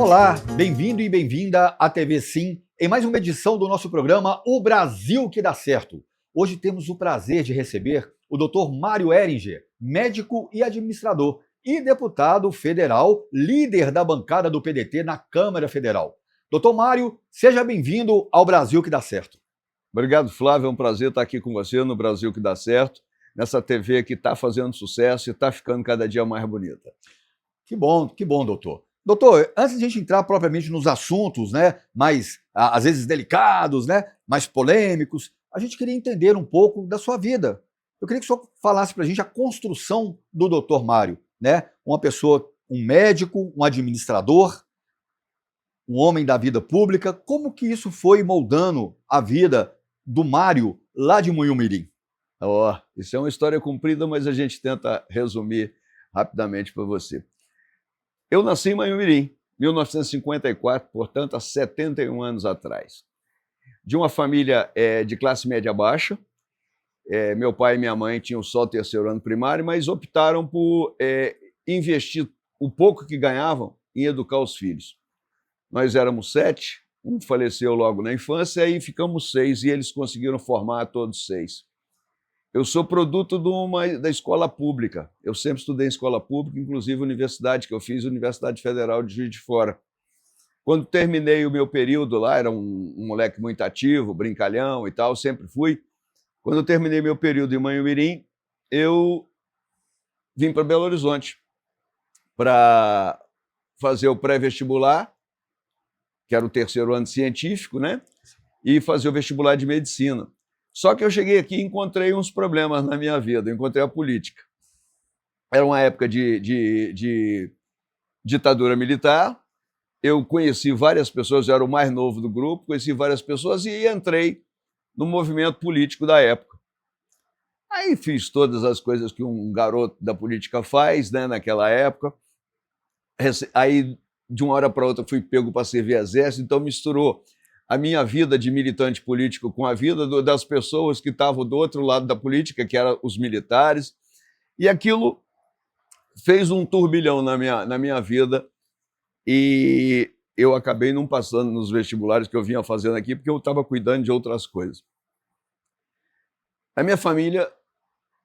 Olá, bem-vindo e bem-vinda à TV Sim, em mais uma edição do nosso programa O Brasil que Dá Certo. Hoje temos o prazer de receber o Dr. Mário Heringer, médico e administrador, e deputado federal, líder da bancada do PDT na Câmara Federal. Dr. Mário, seja bem-vindo ao Brasil que Dá Certo. Obrigado, Flávio, é um prazer estar aqui com você no Brasil que Dá Certo, nessa TV que está fazendo sucesso e está ficando cada dia mais bonita. Que bom, doutor. Doutor, antes de a gente entrar propriamente nos assuntos, né, mais, às vezes, delicados, né, mais polêmicos, a gente queria entender um pouco da sua vida. Eu queria que o senhor falasse para a gente a construção do doutor Mário, né? Uma pessoa, um médico, um administrador, um homem da vida pública. Como que isso foi moldando a vida do Mário lá de Munhumirim? Isso é uma história comprida, mas a gente tenta resumir rapidamente para você. Eu nasci em Munhumirim, 1954, portanto, há 71 anos atrás. De uma família de classe média baixa. Meu pai e minha mãe tinham só o terceiro ano primário, mas optaram por investir o pouco que ganhavam em educar os filhos. Nós éramos 7, um faleceu logo na infância, aí ficamos 6 e eles conseguiram formar todos 6. Eu sou produto da escola pública. Eu sempre estudei em escola pública, inclusive a universidade que eu fiz, Universidade Federal de Juiz de Fora. Quando terminei o meu período lá, era um moleque muito ativo, brincalhão e tal, sempre fui. Quando eu terminei meu período em Munhumirim, eu vim para Belo Horizonte para fazer o pré-vestibular, que era o terceiro ano científico, né? E fazer o vestibular de medicina. Só que eu cheguei aqui e encontrei uns problemas na minha vida, eu encontrei a política. Era uma época de ditadura militar, eu conheci várias pessoas, eu era o mais novo do grupo, conheci várias pessoas e entrei no movimento político da época. Aí fiz todas as coisas que um garoto da política faz, né, naquela época. Aí, de uma hora para outra, fui pego para servir exército, então misturou a minha vida de militante político com a vida das pessoas que estavam do outro lado da política, que eram os militares, e aquilo fez um turbilhão na minha vida, e eu acabei não passando nos vestibulares que eu vinha fazendo aqui, porque eu estava cuidando de outras coisas. A minha família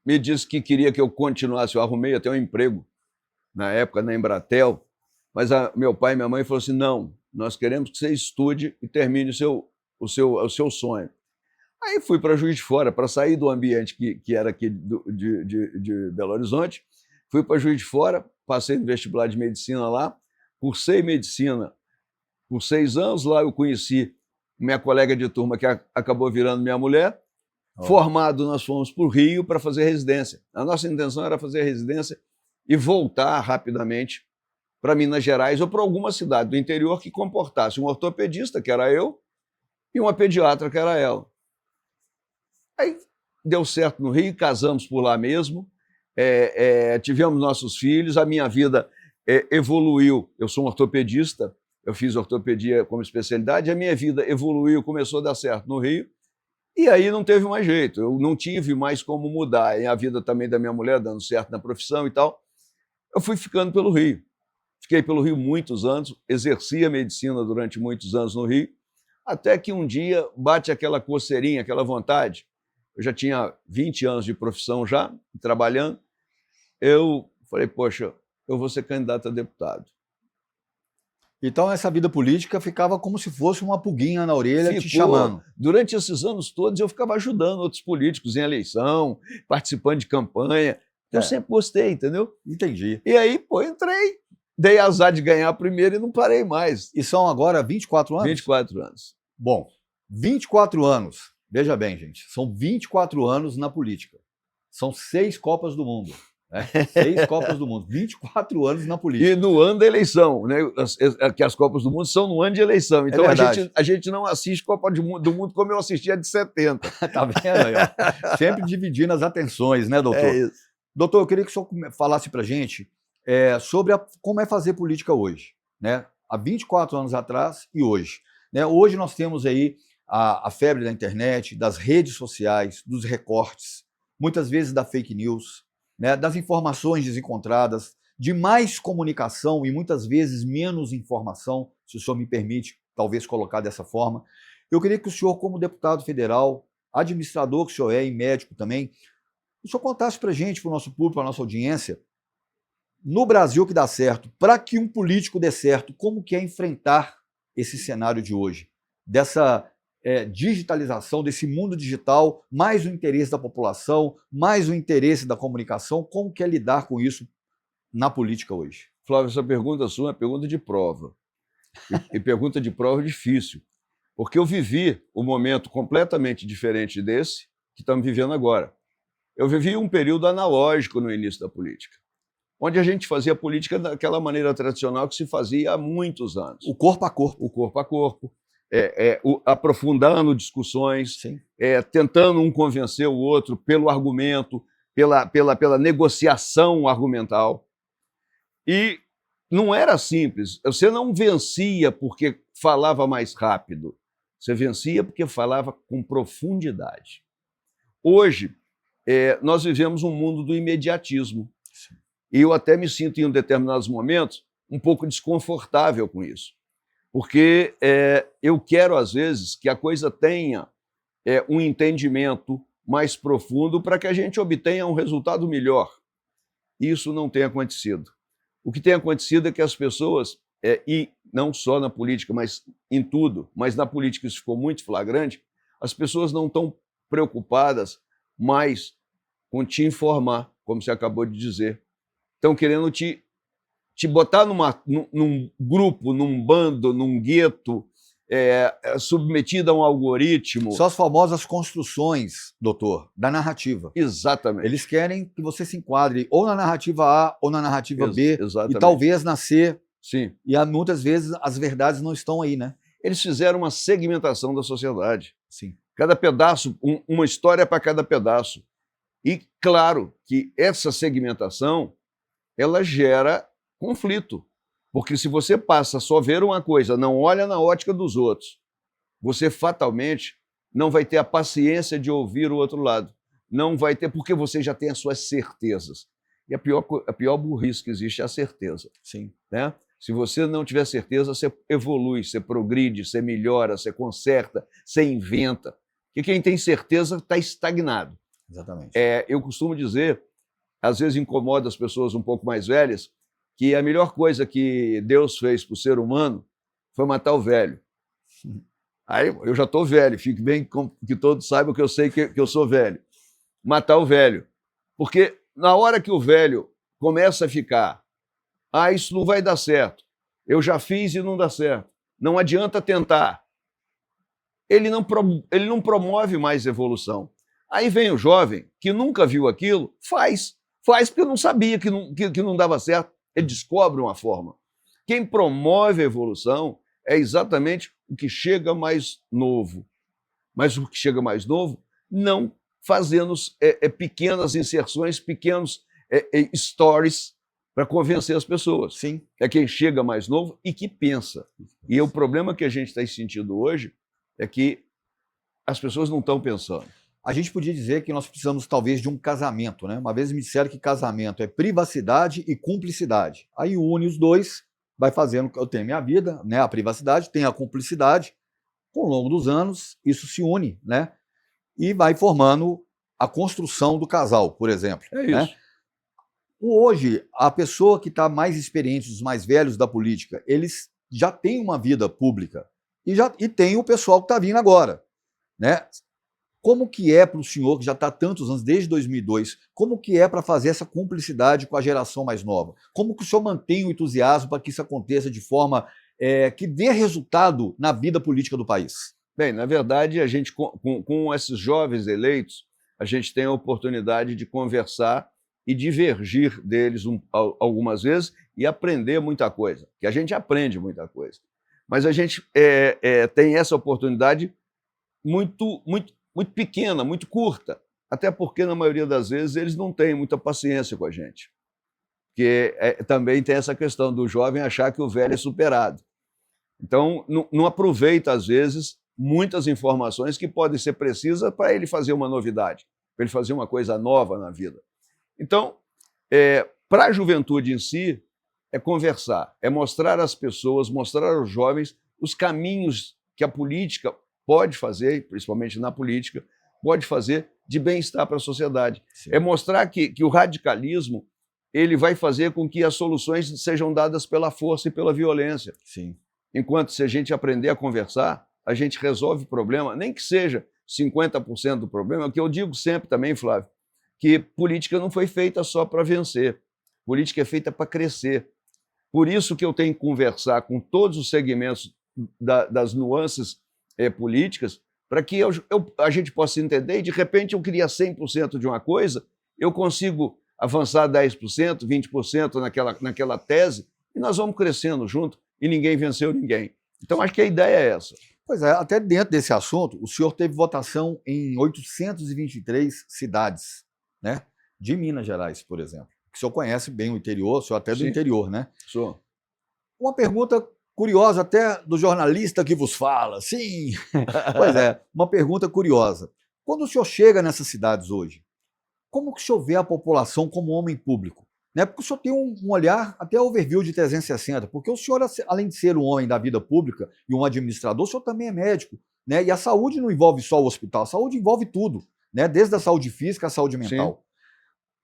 me disse que queria que eu continuasse, eu arrumei até um emprego, na época, na Embratel, mas meu pai e minha mãe falaram assim, não, nós queremos que você estude e termine o seu sonho. Aí fui para Juiz de Fora, para sair do ambiente que era aqui de Belo Horizonte, fui para Juiz de Fora, passei no vestibular de medicina lá, cursei medicina por 6 anos, lá eu conheci minha colega de turma que acabou virando minha mulher. Formado, nós fomos para o Rio para fazer residência. A nossa intenção era fazer residência e voltar rapidamente para Minas Gerais ou para alguma cidade do interior que comportasse um ortopedista, que era eu, e uma pediatra, que era ela. Aí deu certo no Rio, casamos por lá mesmo, tivemos nossos filhos, a minha vida evoluiu. Eu sou um ortopedista, eu fiz ortopedia como especialidade, a minha vida evoluiu, começou a dar certo no Rio, e aí não teve mais jeito, eu não tive mais como mudar. E a vida também da minha mulher dando certo na profissão e tal, eu fui ficando pelo Rio. Fiquei pelo Rio muitos anos, exerci a medicina durante muitos anos no Rio, até que um dia bate aquela coceirinha, aquela vontade. Eu já tinha 20 anos de profissão já, trabalhando. Eu falei, poxa, eu vou ser candidato a deputado. Então essa vida política ficava como se fosse uma pulguinha na orelha te chamando. Durante esses anos todos eu ficava ajudando outros políticos em eleição, participando de campanha. Eu sempre gostei, entendeu? Entendi. E aí, entrei. Dei azar de ganhar primeiro e não parei mais. E são agora 24 anos? 24 anos. Bom, 24 anos. Veja bem, gente, são 24 anos na política. São 6 Copas do Mundo. 6 Copas do Mundo, 24 anos na política. E no ano da eleição, né? Que as Copas do Mundo são no ano de eleição. Então a gente não assiste Copa do Mundo como eu assistia de 70. Tá vendo aí, ó? Sempre dividindo as atenções, né, doutor? É isso. Doutor, eu queria que o senhor falasse pra gente sobre como é fazer política hoje, né? Há 24 anos atrás e hoje. Né? Hoje nós temos aí a febre da internet, das redes sociais, dos recortes, muitas vezes da fake news, né? Das informações desencontradas, de mais comunicação e muitas vezes menos informação, se o senhor me permite talvez colocar dessa forma. Eu queria que o senhor, como deputado federal, administrador que o senhor é e médico também, o senhor contasse para a gente, para o nosso público, para a nossa audiência, no Brasil que dá certo, para que um político dê certo, como que é enfrentar esse cenário de hoje, dessa digitalização, desse mundo digital, mais o interesse da população, mais o interesse da comunicação, como que é lidar com isso na política hoje? Flávio, essa pergunta sua é uma pergunta de prova. E pergunta de prova difícil, porque eu vivi um momento completamente diferente desse que estamos vivendo agora. Eu vivi um período analógico no início da política, onde a gente fazia política daquela maneira tradicional que se fazia há muitos anos. O corpo a corpo. O corpo a corpo, aprofundando discussões, tentando um convencer o outro pelo argumento, pela negociação argumental. E não era simples. Você não vencia porque falava mais rápido. Você vencia porque falava com profundidade. Hoje, nós vivemos um mundo do imediatismo. Sim. E eu até me sinto, em determinados momentos, um pouco desconfortável com isso. Porque eu quero, às vezes, que a coisa tenha um entendimento mais profundo para que a gente obtenha um resultado melhor. Isso não tem acontecido. O que tem acontecido é que as pessoas, e não só na política, mas em tudo, mas na política isso ficou muito flagrante, as pessoas não estão preocupadas mais com te informar, como você acabou de dizer. Estão querendo te botar num grupo, num bando, num gueto, submetido a um algoritmo. São as famosas construções, doutor, da narrativa. Exatamente. Eles querem que você se enquadre ou na narrativa A ou na narrativa B, exatamente. e talvez na C. Sim. E muitas vezes as verdades não estão aí, né? Eles fizeram uma segmentação da sociedade. Sim. Cada pedaço, uma história para cada pedaço. E claro que essa segmentação, ela gera conflito. Porque se você passa a só ver uma coisa, não olha na ótica dos outros, você fatalmente não vai ter a paciência de ouvir o outro lado. Não vai ter, porque você já tem as suas certezas. E a pior burrice que existe é a certeza. Sim. Né? Se você não tiver certeza, você evolui, você progride, você melhora, você conserta, você inventa. Porque quem tem certeza está estagnado. Exatamente. Eu costumo dizer, às vezes incomoda as pessoas um pouco mais velhas, que a melhor coisa que Deus fez para o ser humano foi matar o velho. Aí eu já estou velho, fique bem que todos saibam que eu sei que eu sou velho. Matar o velho. Porque na hora que o velho começa a ficar, isso não vai dar certo, eu já fiz e não dá certo, não adianta tentar, ele não promove mais evolução. Aí vem o jovem, que nunca viu aquilo, faz porque não sabia que não dava certo. Ele descobre uma forma. Quem promove a evolução é exatamente o que chega mais novo. Mas o que chega mais novo, não fazendo pequenas inserções, pequenos stories para convencer as pessoas. Sim. É quem chega mais novo e que pensa. E o problema que a gente está sentindo hoje é que as pessoas não estão pensando. A gente podia dizer que nós precisamos talvez de um casamento, né? Uma vez me disseram que casamento é privacidade e cumplicidade. Aí une os dois, vai fazendo, eu tenho minha vida, né? A privacidade, tem a cumplicidade. Com o longo dos anos, isso se une, né? E vai formando a construção do casal, por exemplo. É isso. Né? Hoje, a pessoa que está mais experiente, os mais velhos da política, eles já têm uma vida pública e tem o pessoal que está vindo agora, né? Como que é para o senhor, que já está há tantos anos, desde 2002, como que é para fazer essa cumplicidade com a geração mais nova? Como que o senhor mantém o entusiasmo para que isso aconteça de forma que dê resultado na vida política do país? Bem, na verdade, a gente, com esses jovens eleitos, a gente tem a oportunidade de conversar e divergir deles algumas vezes e aprender muita coisa, que a gente aprende muita coisa. Mas a gente tem essa oportunidade muito pequena, muito curta, até porque, na maioria das vezes, eles não têm muita paciência com a gente. Porque também tem essa questão do jovem achar que o velho é superado. Então, não aproveita, às vezes, muitas informações que podem ser precisas para ele fazer uma novidade, para ele fazer uma coisa nova na vida. Então, Para a juventude em si, é conversar, é mostrar às pessoas, mostrar aos jovens os caminhos que a política pode fazer, principalmente na política, pode fazer de bem-estar para a sociedade. Sim. É mostrar que o radicalismo ele vai fazer com que as soluções sejam dadas pela força e pela violência. Sim. Enquanto se a gente aprender a conversar, a gente resolve o problema, nem que seja 50% do problema, o que eu digo sempre também, Flávio, que política não foi feita só para vencer, política é feita para crescer. Por isso que eu tenho que conversar com todos os segmentos das nuances políticas, para que a gente possa entender e, de repente, eu queria 100% de uma coisa, eu consigo avançar 10%, 20% naquela tese, e nós vamos crescendo junto, e ninguém venceu ninguém. Então, acho que a ideia é essa. Pois é, até dentro desse assunto, o senhor teve votação em 823 cidades, né, de Minas Gerais, por exemplo. O senhor conhece bem o interior, o senhor até é do Sim. interior, né? Sou. Uma pergunta curiosa até do jornalista que vos fala, sim. Pois é, uma pergunta curiosa. Quando o senhor chega nessas cidades hoje, como que o senhor vê a população como homem público? Né? Porque o senhor tem um olhar até overview de 360, porque o senhor, além de ser um homem da vida pública e um administrador, o senhor também é médico. Né? E a saúde não envolve só o hospital, a saúde envolve tudo, né? Desde a saúde física à saúde mental. Sim.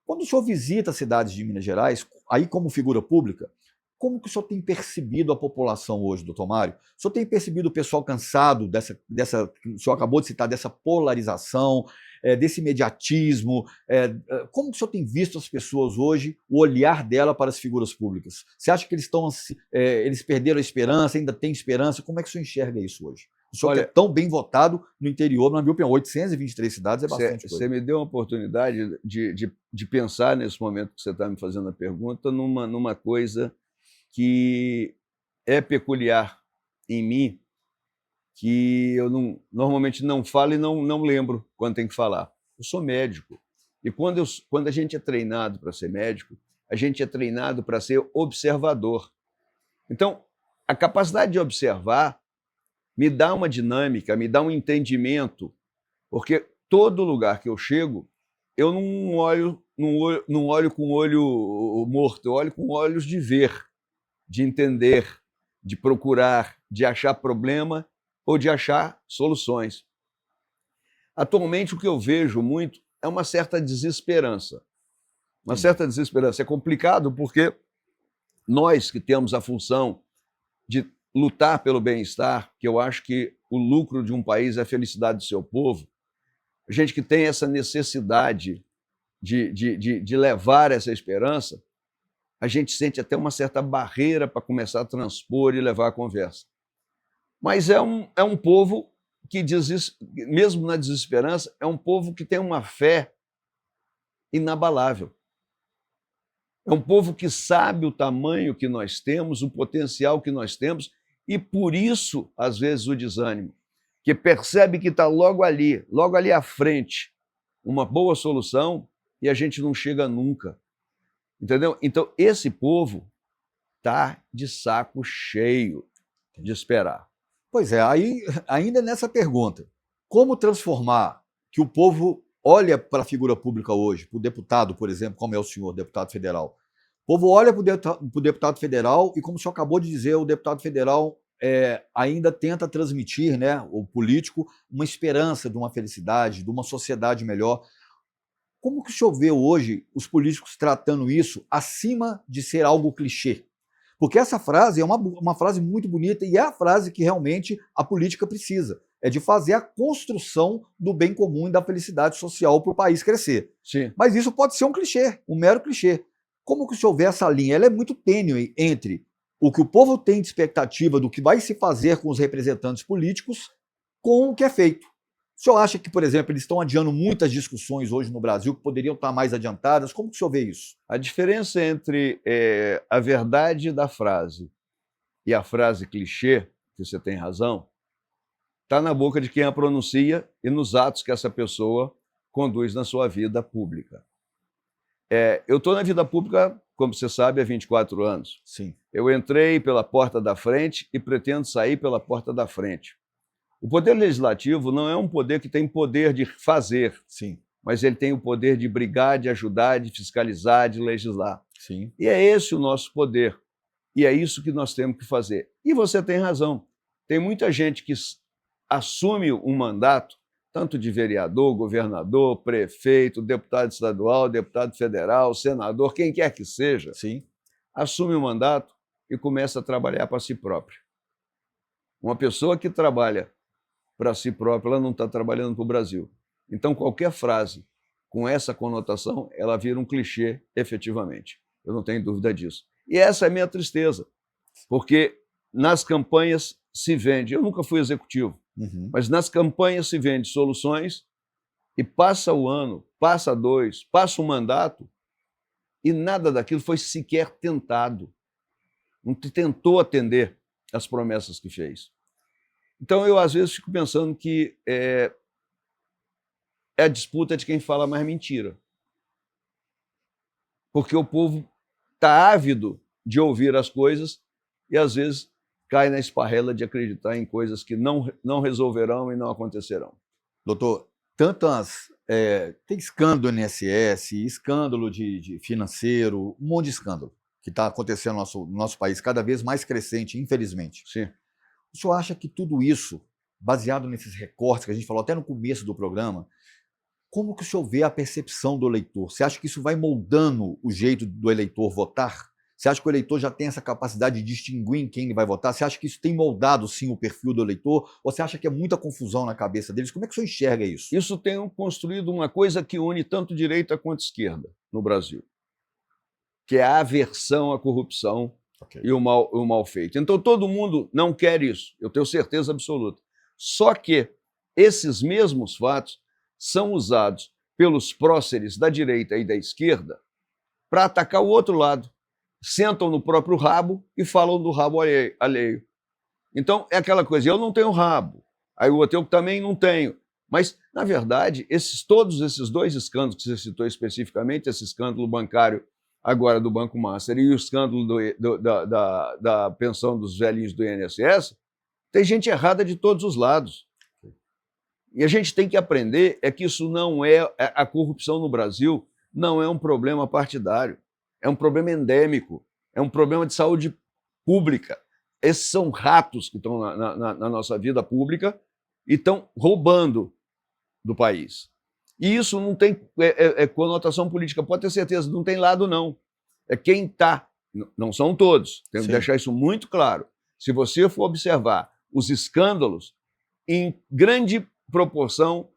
Quando o senhor visita as cidades de Minas Gerais, aí como figura pública, como que o senhor tem percebido a população hoje, doutor Mário? O senhor tem percebido o pessoal cansado o senhor acabou de citar, dessa polarização, desse imediatismo? Como que o senhor tem visto as pessoas hoje, o olhar dela para as figuras públicas? Você acha que eles perderam a esperança, ainda tem esperança? Como é que o senhor enxerga isso hoje? O senhor que é tão bem votado no interior, na minha opinião, 823 cidades é bastante coisa. Você me deu uma oportunidade de pensar nesse momento que você está me fazendo a pergunta numa coisa que é peculiar em mim, que eu normalmente não falo e não lembro quando tem que falar. Eu sou médico. E quando a gente é treinado para ser médico, a gente é treinado para ser observador. Então, a capacidade de observar me dá uma dinâmica, me dá um entendimento, porque todo lugar que eu chego, eu não olho com olho morto, eu olho com olhos de ver, de entender, de procurar, de achar problema ou de achar soluções. Atualmente, o que eu vejo muito é uma certa desesperança. Uma certa desesperança. É complicado porque nós que temos a função de lutar pelo bem-estar, que eu acho que o lucro de um país é a felicidade do seu povo, a gente que tem essa necessidade de levar essa esperança, a gente sente até uma certa barreira para começar a transpor e levar a conversa. Mas é um povo que, mesmo na desesperança, é um povo que tem uma fé inabalável. É um povo que sabe o tamanho que nós temos, o potencial que nós temos, e por isso, às vezes, o desânimo, que percebe que está logo ali à frente, uma boa solução e a gente não chega nunca. Entendeu? Então, esse povo está de saco cheio de esperar. Pois é, aí, ainda nessa pergunta, como transformar que o povo olha para a figura pública hoje, para o deputado, por exemplo, como é o senhor, deputado federal. O povo olha para o deputado federal e, como o senhor acabou de dizer, o deputado federal ainda tenta transmitir, né, o político, uma esperança de uma felicidade, de uma sociedade melhor. Como que o senhor vê hoje os políticos tratando isso acima de ser algo clichê? Porque essa frase é uma frase muito bonita e é a frase que realmente a política precisa. É de fazer a construção do bem comum e da felicidade social para o país crescer. Sim. Mas isso pode ser um clichê, um mero clichê. Como que o senhor vê essa linha? Ela é muito tênue entre o que o povo tem de expectativa do que vai se fazer com os representantes políticos com o que é feito. O senhor acha que, por exemplo, eles estão adiando muitas discussões hoje no Brasil que poderiam estar mais adiantadas? Como que o senhor vê isso? A diferença entre a verdade da frase e a frase clichê, que você tem razão, está na boca de quem a pronuncia e nos atos que essa pessoa conduz na sua vida pública. Eu estou na vida pública, como você sabe, há 24 anos. Sim. Eu entrei pela porta da frente e pretendo sair pela porta da frente. O poder legislativo não é um poder que tem poder de fazer, sim, mas ele tem o poder de brigar, de ajudar, de fiscalizar, de legislar. Sim. E é esse o nosso poder. E é isso que nós temos que fazer. E você tem razão. Tem muita gente que assume um mandato, tanto de vereador, governador, prefeito, deputado estadual, deputado federal, senador, quem quer que seja, Sim. assume o mandato e começa a trabalhar para si próprio. Uma pessoa que trabalha para si própria, ela não está trabalhando para o Brasil. Então, qualquer frase com essa conotação, ela vira um clichê efetivamente. Eu não tenho dúvida disso. E essa é a minha tristeza, porque nas campanhas se vende, eu nunca fui executivo, mas nas campanhas se vende soluções e passa o ano, passa dois, passa o mandato e nada daquilo foi sequer tentado. Não tentou atender às promessas que fez. Então, eu às vezes fico pensando que é a disputa de quem fala mais mentira. Porque o povo está ávido de ouvir as coisas e, às vezes, cai na esparrela de acreditar em coisas que não resolverão e não acontecerão. Doutor, tem escândalo no INSS, escândalo de financeiro, um monte de escândalo que está acontecendo no nosso país, cada vez mais crescente, infelizmente. Sim. O senhor acha que tudo isso, baseado nesses recortes que a gente falou até no começo do programa, como que o senhor vê a percepção do eleitor? Você acha que isso vai moldando o jeito do eleitor votar? Você acha que o eleitor já tem essa capacidade de distinguir em quem ele vai votar? Você acha que isso tem moldado, sim, o perfil do eleitor? Ou você acha que é muita confusão na cabeça deles? Como é que o senhor enxerga isso? Isso tem construído uma coisa que une tanto direita quanto esquerda no Brasil, que é a aversão à corrupção e o mal feito. Então, todo mundo não quer isso, eu tenho certeza absoluta. Só que esses mesmos fatos são usados pelos próceres da direita e da esquerda para atacar o outro lado. Sentam no próprio rabo e falam do rabo alheio. Então, é aquela coisa, eu não tenho rabo, aí o outro eu também não tenho. Mas, na verdade, todos esses dois escândalos que você citou especificamente, esse escândalo bancário agora do Banco Master e o escândalo da pensão dos velhinhos do INSS, tem gente errada de todos os lados. E a gente tem que aprender que isso não a corrupção no Brasil não é um problema partidário, é um problema endêmico, é um problema de saúde pública. Esses são ratos que estão na nossa vida pública e estão roubando do país. E isso não tem conotação política, pode ter certeza, não tem lado não. É quem está, não são todos, temos que deixar isso muito claro. Se você for observar os escândalos, em grande proporção,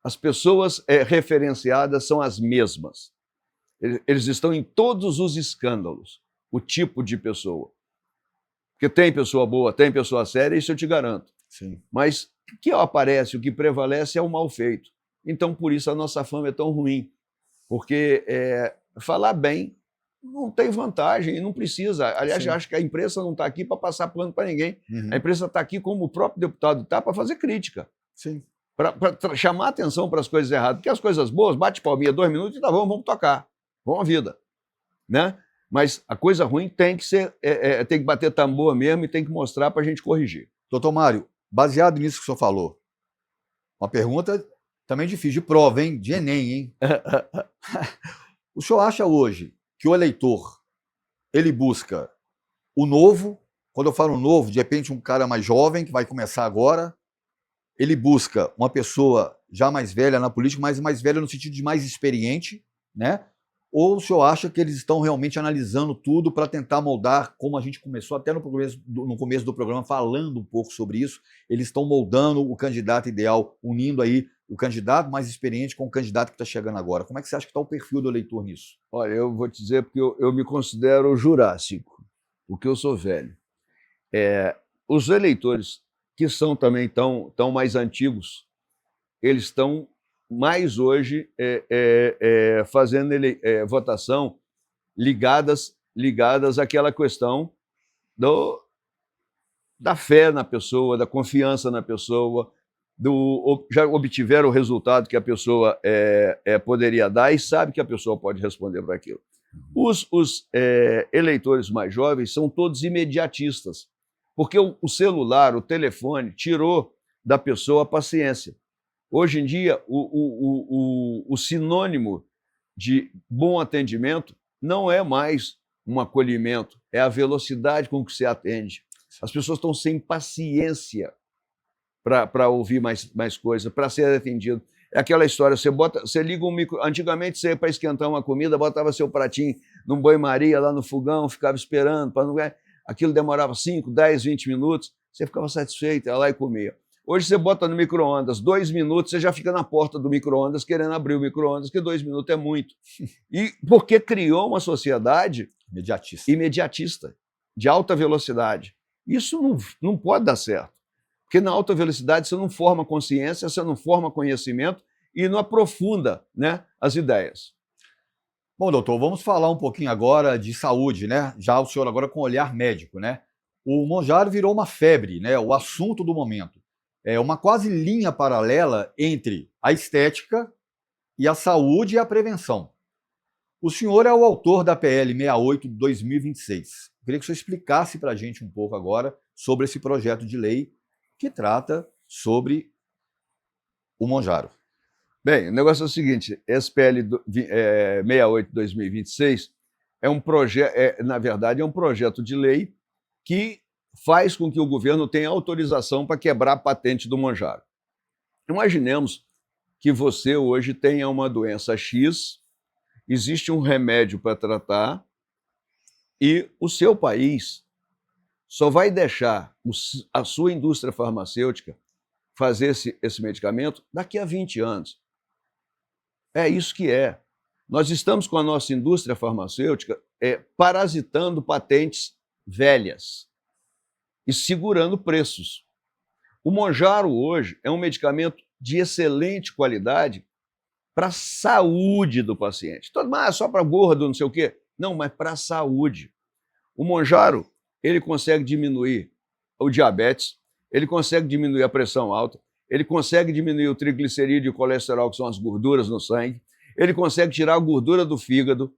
as pessoas referenciadas são as mesmas. Eles estão em todos os escândalos, o tipo de pessoa. Porque tem pessoa boa, tem pessoa séria, isso eu te garanto. Sim. Mas o que aparece, o que prevalece é o mal feito. Então, por isso, a nossa fama é tão ruim. Porque falar bem não tem vantagem, não precisa. Aliás, eu acho que a imprensa não está aqui para passar pano para ninguém. A imprensa está aqui, como o próprio deputado está, para fazer crítica. Sim. Para chamar atenção para as coisas erradas. Porque as coisas boas, bate palminha 2 minutos e tá bom, vamos tocar. Vamos à vida. Né? Mas a coisa ruim tem que ser, tem que bater tambor mesmo e tem que mostrar para a gente corrigir. Doutor Mário, baseado nisso que o senhor falou, uma pergunta também difícil, de prova, hein? De Enem, hein? O senhor acha hoje que o eleitor, ele busca o novo, quando eu falo novo, de repente um cara mais jovem, que vai começar agora, ele busca uma pessoa já mais velha na política, mas mais velha no sentido de mais experiente, né? Ou o senhor acha que eles estão realmente analisando tudo para tentar moldar, como a gente começou até no começo do programa, falando um pouco sobre isso, eles estão moldando o candidato ideal, unindo aí o candidato mais experiente com o candidato que está chegando agora. Como é que você acha que está o perfil do eleitor nisso? Olha, eu vou te dizer porque eu me considero jurássico, porque eu sou velho. Os eleitores que são também tão mais antigos, eles estão mais hoje fazendo votação ligadas àquela questão da fé na pessoa, da confiança na pessoa, já obtiveram o resultado que a pessoa poderia dar e sabe que a pessoa pode responder para aquilo. Os eleitores mais jovens são todos imediatistas, porque o celular, o telefone, tirou da pessoa a paciência. Hoje em dia, o sinônimo de bom atendimento não é mais um acolhimento, é a velocidade com que se atende. As pessoas estão sem paciência para ouvir mais coisa, para ser atendido. É aquela história, você liga um micro... Antigamente, você, para esquentar uma comida, botava seu pratinho num banho-maria, lá no fogão, ficava esperando, para não... aquilo demorava 5, 10, 20 minutos, você ficava satisfeito, ia lá e comia. Hoje você bota no micro-ondas, 2 minutos, você já fica na porta do micro-ondas querendo abrir o micro-ondas, que 2 minutos é muito. E porque criou uma sociedade imediatista, de alta velocidade. Isso não pode dar certo. Porque na alta velocidade você não forma consciência, você não forma conhecimento e não aprofunda, né, as ideias. Bom, doutor, vamos falar um pouquinho agora de saúde, né? Já o senhor agora com olhar médico, né? O Monjaro virou uma febre, né? O assunto do momento. É uma quase linha paralela entre a estética e a saúde e a prevenção. O senhor é o autor da PL 68 de 2026. Eu queria que o senhor explicasse para a gente um pouco agora sobre esse projeto de lei que trata sobre o Monjaro. Bem, o negócio é o seguinte, esse PL 68 de 2026 é um projeto, na verdade, é um projeto de lei que faz com que o governo tenha autorização para quebrar a patente do Monjaro. Imaginemos que você hoje tenha uma doença X, existe um remédio para tratar e o seu país só vai deixar a sua indústria farmacêutica fazer esse medicamento daqui a 20 anos. É isso que é. Nós estamos com a nossa indústria farmacêutica parasitando patentes velhas e segurando preços. O Monjaro hoje é um medicamento de excelente qualidade para a saúde do paciente. Todo mundo, só para gordo, não sei o quê. Não, mas para a saúde. O Monjaro, ele consegue diminuir o diabetes, ele consegue diminuir a pressão alta, ele consegue diminuir o triglicerídeo e o colesterol, que são as gorduras no sangue, ele consegue tirar a gordura do fígado,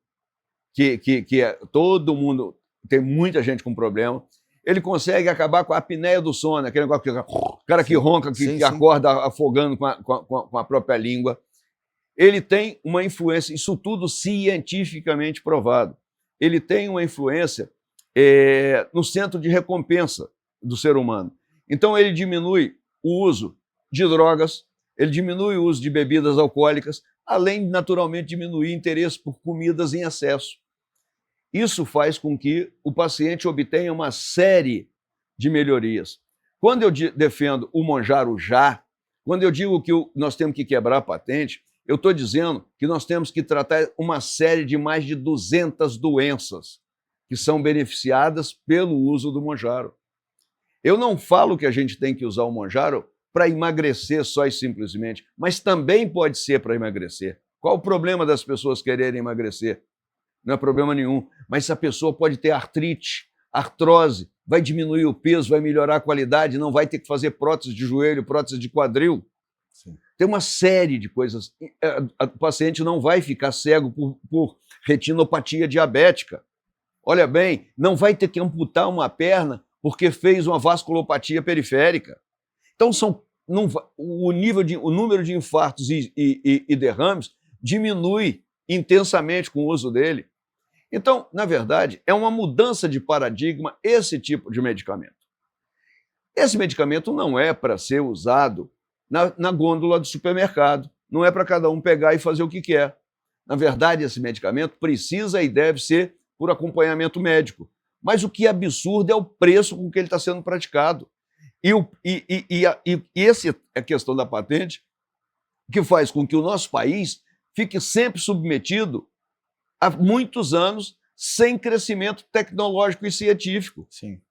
que todo mundo, tem muita gente com problema, ele consegue acabar com a apneia do sono, aquele negócio que o cara que ronca, que acorda afogando com a própria língua. Ele tem uma influência, isso tudo cientificamente provado, ele tem uma influência no centro de recompensa do ser humano. Então ele diminui o uso de drogas, ele diminui o uso de bebidas alcoólicas, além de, naturalmente, diminuir interesse por comidas em excesso. Isso faz com que o paciente obtenha uma série de melhorias. Quando eu defendo o Monjaro já, quando eu digo que nós temos que quebrar a patente, eu estou dizendo que nós temos que tratar uma série de mais de 200 doenças que são beneficiadas pelo uso do Monjaro. Eu não falo que a gente tem que usar o Monjaro para emagrecer só e simplesmente, mas também pode ser para emagrecer. Qual o problema das pessoas quererem emagrecer? Não é problema nenhum, mas a pessoa pode ter artrite, artrose, vai diminuir o peso, vai melhorar a qualidade, não vai ter que fazer prótese de joelho, prótese de quadril. Sim. Tem uma série de coisas. O paciente não vai ficar cego por retinopatia diabética. Olha bem, não vai ter que amputar uma perna porque fez uma vasculopatia periférica. Então, o número de infartos e derrames diminui intensamente com o uso dele. Então, na verdade, é uma mudança de paradigma esse tipo de medicamento. Esse medicamento não é para ser usado na gôndola do supermercado, não é para cada um pegar e fazer o que quer. Na verdade, esse medicamento precisa e deve ser por acompanhamento médico. Mas o que é absurdo é o preço com que ele está sendo praticado. E essa é a questão da patente, que faz com que o nosso país fique sempre submetido há muitos anos sem crescimento tecnológico e científico. Sim.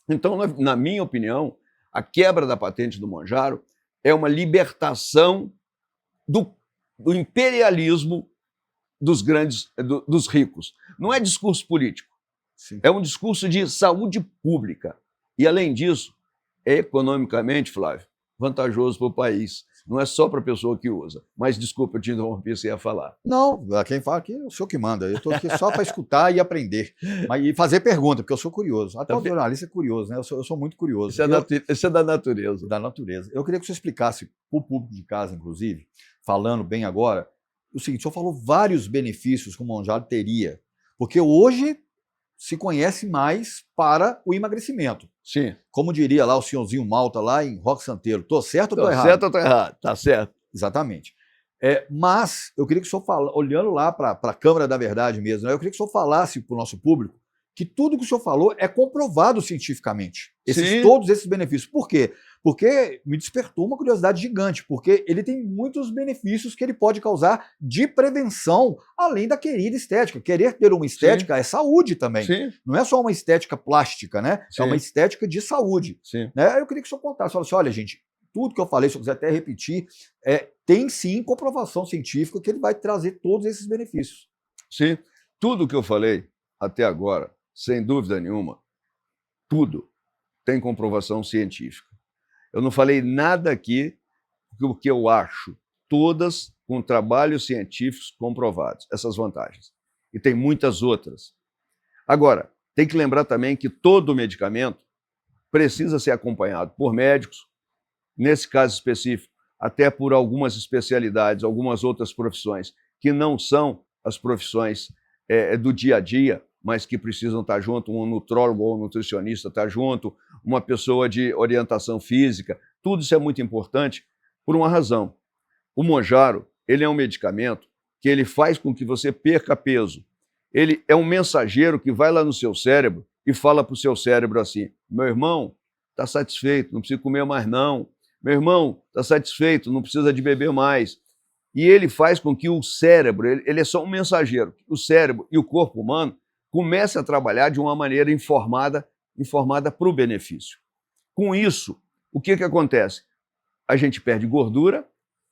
Então, na minha opinião, a quebra da patente do Monjaro é uma libertação do imperialismo dos ricos. Não é discurso político, sim, é um discurso de saúde pública. E, além disso, é economicamente, Flávio, vantajoso para o país. Não é só para a pessoa que usa. Mas, desculpa, eu te interrompi, você ia falar. Não, quem fala aqui é o senhor que manda. Eu estou aqui só para escutar e aprender. E fazer pergunta, porque eu sou curioso. Até o jornalista é curioso, né? Eu sou muito curioso. Isso é da natureza. Da natureza. Eu queria que você explicasse para o público de casa, inclusive, falando bem agora, o seguinte: o senhor falou vários benefícios que o Monjaro teria. Porque hoje se conhece mais para o emagrecimento. Sim. Como diria lá o senhorzinho Malta, lá em Roque Santeiro, tô certo ou tô Tô errado? certo ou tô errado? Tá certo. Exatamente. Mas eu queria que o senhor falasse, olhando lá para a Câmara da Verdade mesmo, né, eu queria que o senhor falasse para o nosso público que tudo que o senhor falou é comprovado cientificamente. Sim. Todos esses benefícios. Por quê? Porque me despertou uma curiosidade gigante, porque ele tem muitos benefícios que ele pode causar de prevenção, além da querida estética. Querer ter uma estética é saúde também. Sim. Não é só uma estética plástica, né? Sim. É uma estética de saúde. Sim. Né? Eu queria que o senhor contasse. Falasse, olha, gente, tudo que eu falei, se eu quiser até repetir, tem sim comprovação científica que ele vai trazer todos esses benefícios. Sim. Tudo que eu falei até agora, sem dúvida nenhuma, tudo tem comprovação científica. Eu não falei nada aqui do que eu acho, todas com trabalhos científicos comprovados, essas vantagens. E tem muitas outras. Agora, tem que lembrar também que todo medicamento precisa ser acompanhado por médicos, nesse caso específico, até por algumas especialidades, algumas outras profissões, que não são as profissões do dia a dia, mas que precisam estar junto, um nutrólogo ou um nutricionista estar junto, uma pessoa de orientação física. Tudo isso é muito importante por uma razão. O Monjaro, ele é um medicamento que ele faz com que você perca peso. Ele é um mensageiro que vai lá no seu cérebro e fala para o seu cérebro assim: meu irmão, está satisfeito, não precisa comer mais não. Meu irmão, está satisfeito, não precisa de beber mais. E ele faz com que o cérebro, ele é só um mensageiro, o cérebro e o corpo humano comecem a trabalhar de uma maneira informada para o benefício. Com isso, o que acontece? A gente perde gordura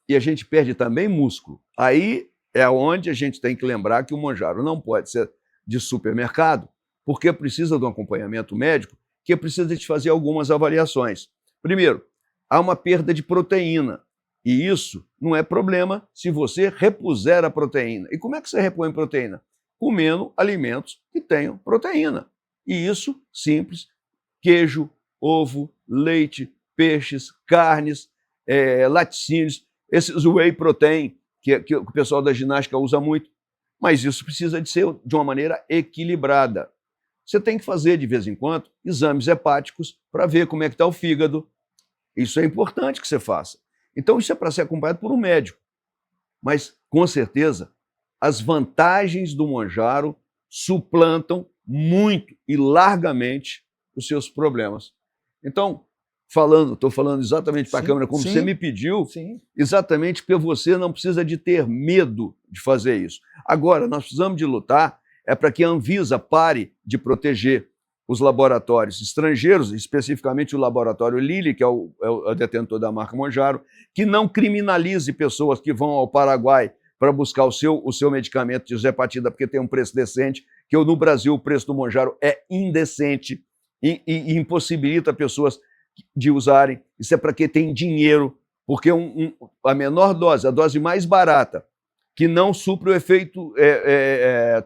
e a gente perde também músculo. Aí é onde a gente tem que lembrar que o Monjaro não pode ser de supermercado, porque precisa de um acompanhamento médico, que precisa de fazer algumas avaliações. Primeiro, há uma perda de proteína, e isso não é problema se você repuser a proteína. E como é que você repõe proteína? Comendo alimentos que tenham proteína. E isso, simples: queijo, ovo, leite, peixes, carnes, laticínios, esses whey protein, que o pessoal da ginástica usa muito. Mas isso precisa de ser de uma maneira equilibrada. Você tem que fazer, de vez em quando, exames hepáticos para ver como é que está o fígado. Isso é importante que você faça. Então, isso é para ser acompanhado por um médico. Mas, com certeza, as vantagens do Monjaro suplantam muito e largamente os seus problemas. Então, estou falando exatamente para a câmera, como você me pediu, exatamente porque você não precisa de ter medo de fazer isso. Agora, nós precisamos de lutar para que a Anvisa pare de proteger os laboratórios estrangeiros, especificamente o laboratório Lilly, que é o detentor da marca Monjaro, que não criminalize pessoas que vão ao Paraguai para buscar o seu medicamento de Zepatida, porque tem um preço decente, que no Brasil o preço do Monjaro é indecente e impossibilita pessoas de usarem. Isso é para quem tem dinheiro, porque a menor dose, a dose mais barata, que não supre o efeito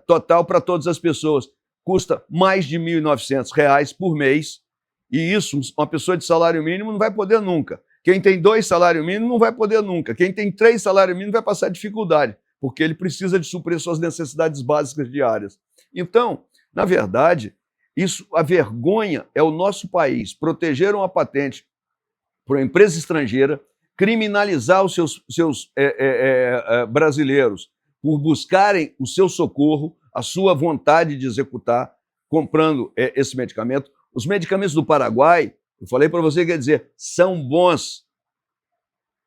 total para todas as pessoas, custa mais de R$ 1.900 por mês, e isso uma pessoa de salário mínimo não vai poder nunca. Quem tem 2 salários mínimos não vai poder nunca. Quem tem 3 salários mínimos vai passar dificuldade, porque ele precisa de suprir suas necessidades básicas diárias. Então, na verdade, a vergonha é o nosso país proteger uma patente para uma empresa estrangeira, criminalizar os seus brasileiros por buscarem o seu socorro, a sua vontade de executar, comprando esse medicamento. Os medicamentos do Paraguai, eu falei para você, quer dizer, são bons.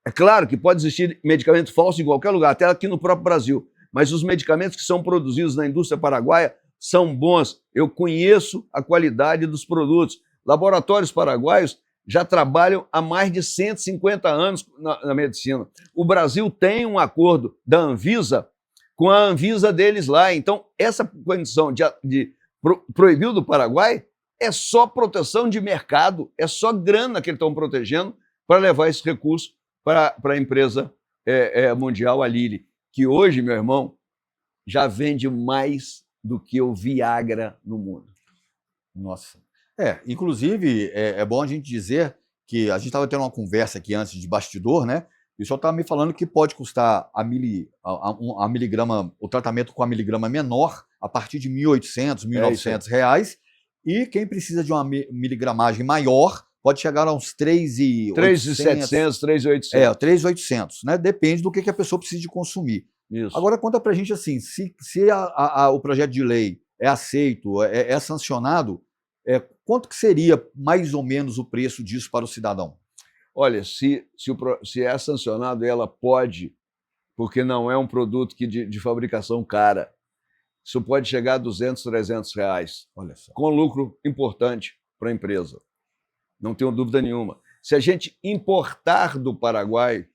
É claro que pode existir medicamento falso em qualquer lugar, até aqui no próprio Brasil, mas os medicamentos que são produzidos na indústria paraguaia são bons. Eu conheço a qualidade dos produtos. Laboratórios paraguaios já trabalham há mais de 150 anos na medicina. O Brasil tem um acordo da Anvisa com a Anvisa deles lá. Então, essa condição de proibir do Paraguai é só proteção de mercado, é só grana que eles estão protegendo para levar esse recurso para a empresa mundial, a Lilly, que hoje, meu irmão, já vende mais do que o Viagra no mundo. Nossa. Inclusive, é bom a gente dizer que a gente estava tendo uma conversa aqui antes de bastidor, né? E o senhor está me falando que pode custar a miligrama, o tratamento com a miligrama menor a partir de R$ 1.800, R$ 1.900, e quem precisa de uma miligramagem maior pode chegar a uns 3.700, 3.800. 3.800, né? Depende do que a pessoa precisa de consumir. Isso. Agora, conta pra gente assim, se o projeto de lei é aceito, é sancionado, quanto que seria mais ou menos o preço disso para o cidadão? Olha, se é sancionado, ela pode, porque não é um produto de fabricação cara, isso pode chegar a R$200, R$300, olha só, com lucro importante para a empresa. Não tenho dúvida nenhuma. Se a gente importar do Paraguai,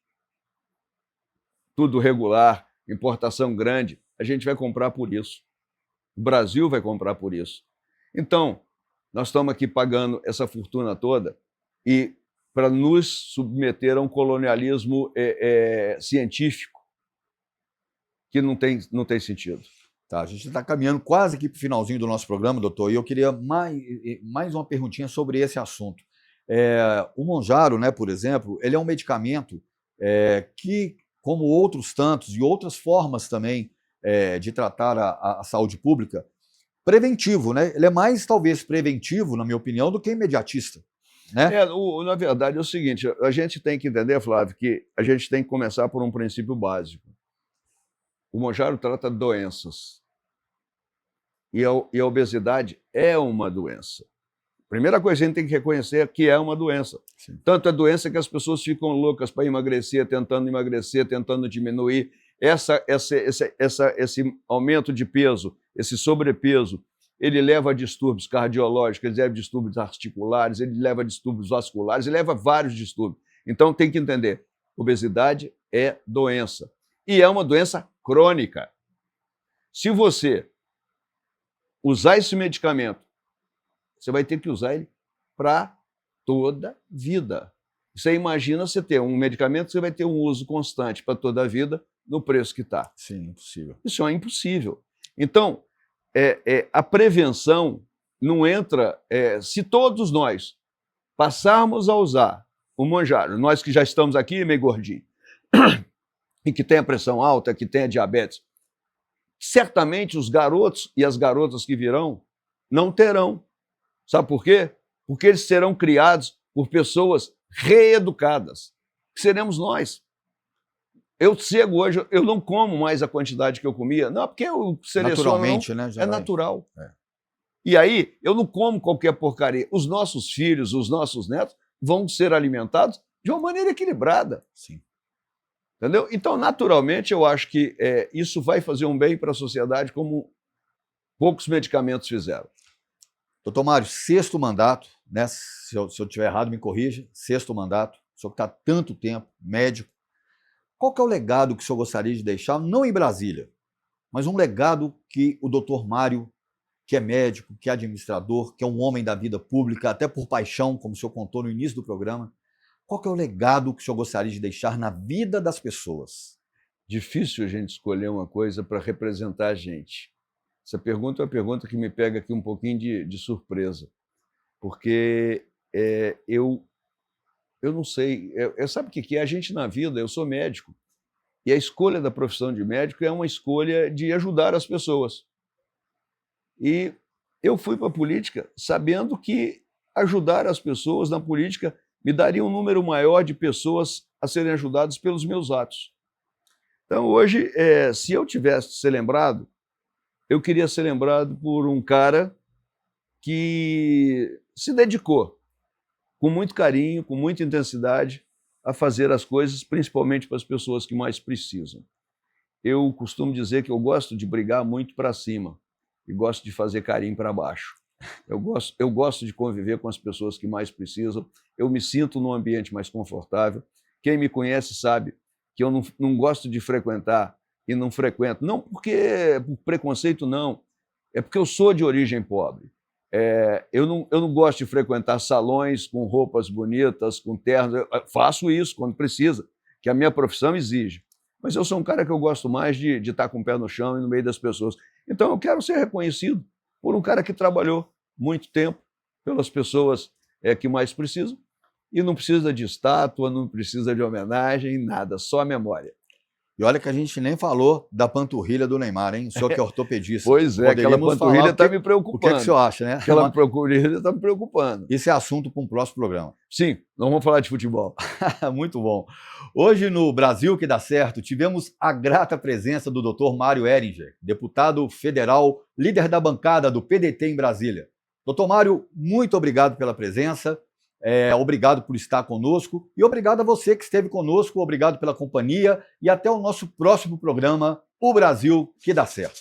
tudo regular, importação grande, a gente vai comprar por isso. O Brasil vai comprar por isso. Então, nós estamos aqui pagando essa fortuna toda e para nos submeter a um colonialismo científico que não tem sentido. Tá, a gente está caminhando quase aqui para o finalzinho do nosso programa, doutor, e eu queria mais uma perguntinha sobre esse assunto. O Monjaro, né, por exemplo, ele é um medicamento que, como outros tantos e outras formas também de tratar a saúde pública, preventivo, né? Ele é mais, talvez, preventivo, na minha opinião, do que imediatista. Né? Na verdade, é o seguinte, a gente tem que entender, Flávio, que a gente tem que começar por um princípio básico. O Monjaro trata doenças. E a obesidade é uma doença. Primeira coisa que a gente tem que reconhecer é que é uma doença. Sim. Tanto é doença que as pessoas ficam loucas para emagrecer, tentando diminuir. Esse aumento de peso, esse sobrepeso, ele leva a distúrbios cardiológicos, ele leva a distúrbios articulares, ele leva a distúrbios vasculares, ele leva a vários distúrbios. Então tem que entender, obesidade é doença. E é uma doença crônica. Se você usar esse medicamento, você vai ter que usar ele para toda a vida. Você imagina você ter um medicamento que você vai ter um uso constante para toda a vida no preço que está. Sim, impossível. Isso é impossível. Então, a prevenção não entra... se todos nós passarmos a usar o Monjaro, nós que já estamos aqui meio gordinho, e que tem a pressão alta, que tem a diabetes, certamente os garotos e as garotas que virão não terão. Sabe por quê? Porque eles serão criados por pessoas reeducadas, que seremos nós. Eu chego hoje, eu não como mais a quantidade que eu comia, não, porque eu seleciono. Naturalmente, né? É natural. E aí, eu não como qualquer porcaria. Os nossos filhos, os nossos netos vão ser alimentados de uma maneira equilibrada. Sim. Entendeu? Então, naturalmente, eu acho que isso vai fazer um bem para a sociedade como poucos medicamentos fizeram. Doutor Mário, 6º mandato, né? Se eu estiver errado, me corrija, 6º mandato, o senhor que está há tanto tempo, médico. Qual que é o legado que o senhor gostaria de deixar, não em Brasília, mas um legado que o doutor Mário, que é médico, que é administrador, que é um homem da vida pública, até por paixão, como o senhor contou no início do programa, qual que é o legado que o senhor gostaria de deixar na vida das pessoas? Difícil a gente escolher uma coisa para representar a gente. Essa pergunta é uma pergunta que me pega aqui um pouquinho de surpresa, porque eu não sei, sabe o que é? A gente na vida, eu sou médico, e a escolha da profissão de médico é uma escolha de ajudar as pessoas. E eu fui para a política sabendo que ajudar as pessoas na política me daria um número maior de pessoas a serem ajudadas pelos meus atos. Então, hoje, se eu tivesse ser lembrado, eu queria ser lembrado por um cara que se dedicou com muito carinho, com muita intensidade, a fazer as coisas, principalmente para as pessoas que mais precisam. Eu costumo dizer que eu gosto de brigar muito para cima e gosto de fazer carinho para baixo. Eu gosto de conviver com as pessoas que mais precisam, eu me sinto num ambiente mais confortável. Quem me conhece sabe que eu não gosto de frequentar e não frequento, não porque por preconceito, não, é porque eu sou de origem pobre. Eu não gosto de frequentar salões com roupas bonitas, com ternos. Eu faço isso quando precisa, que a minha profissão exige. Mas eu sou um cara que eu gosto mais de estar com o pé no chão e no meio das pessoas. Então eu quero ser reconhecido por um cara que trabalhou muito tempo pelas pessoas que mais precisam E não precisa de estátua, não precisa de homenagem, nada, só a memória. E olha que a gente nem falou da panturrilha do Neymar, hein? O senhor que é ortopedista. Pois é, aquela panturrilha está me preocupando. O que é que o senhor acha, né? Aquela panturrilha está me preocupando. Esse é assunto para um próximo programa. Sim, nós vamos falar de futebol. Muito bom. Hoje no Brasil que dá certo, tivemos a grata presença do Dr. Mário Heringer, deputado federal, líder da bancada do PDT em Brasília. Dr. Mário, muito obrigado pela presença. Obrigado por estar conosco e obrigado a você que esteve conosco, obrigado pela companhia e até o nosso próximo programa, O Brasil que dá certo.